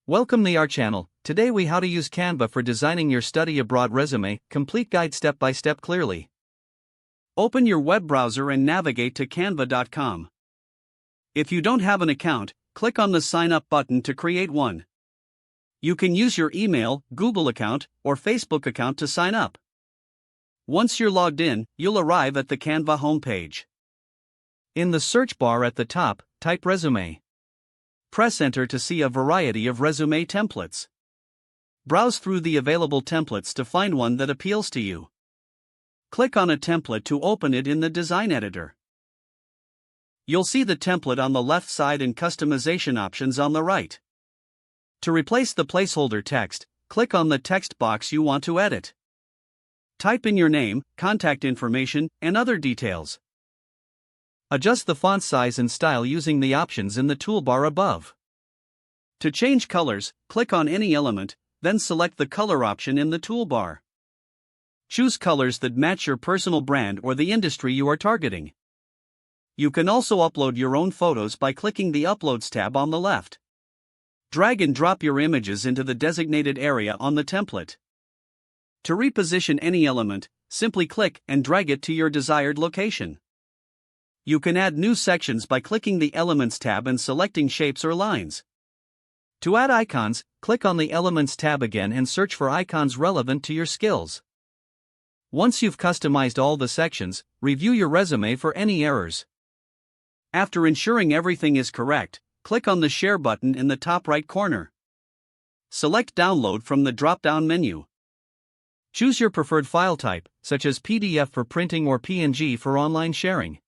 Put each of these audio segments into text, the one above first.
Welcome to our channel. Today we how to use Canva for designing your study abroad resume, complete guide step by step clearly. Open your web browser and navigate to canva.com. If you don't have an account, click on the sign up button to create one. You can use your email, Google account, or Facebook account to sign up. Once you're logged in, you'll arrive at the Canva homepage. In the search bar at the top, type resume. Press enter to see a variety of resume templates. Browse through the available templates to find one that appeals to you. Click on a template to open it in the design editor. You'll see the template on the left side and customization options on the right. To replace the placeholder text, click on the text box you want to edit. Type in your name, contact information, and other details. Adjust the font size and style using the options in the toolbar above. To change colors, click on any element, then select the color option in the toolbar. Choose colors that match your personal brand or the industry you are targeting. You can also upload your own photos by clicking the Uploads tab on the left. Drag and drop your images into the designated area on the template. To reposition any element, simply click and drag it to your desired location. You can add new sections by clicking the Elements tab and selecting shapes or lines. To add icons, click on the Elements tab again and search for icons relevant to your skills. Once you've customized all the sections, review your resume for any errors. After ensuring everything is correct, click on the Share button in the top right corner. Select Download from the drop-down menu. Choose your preferred file type, such as PDF for printing or PNG for online sharing.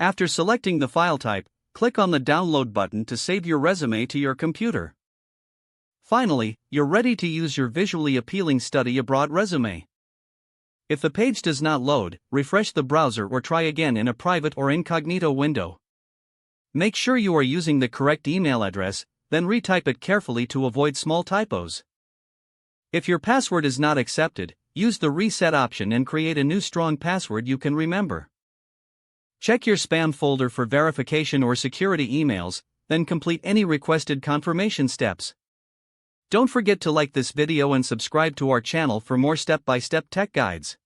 After selecting the file type, click on the Download button to save your resume to your computer. Finally, you're ready to use your visually appealing study abroad resume. If the page does not load, refresh the browser or try again in a private or incognito window. Make sure you are using the correct email address, then retype it carefully to avoid small typos. If your password is not accepted, use the reset option and create a new strong password you can remember. Check your spam folder for verification or security emails, then complete any requested confirmation steps. Don't forget to like this video and subscribe to our channel for more step-by-step tech guides.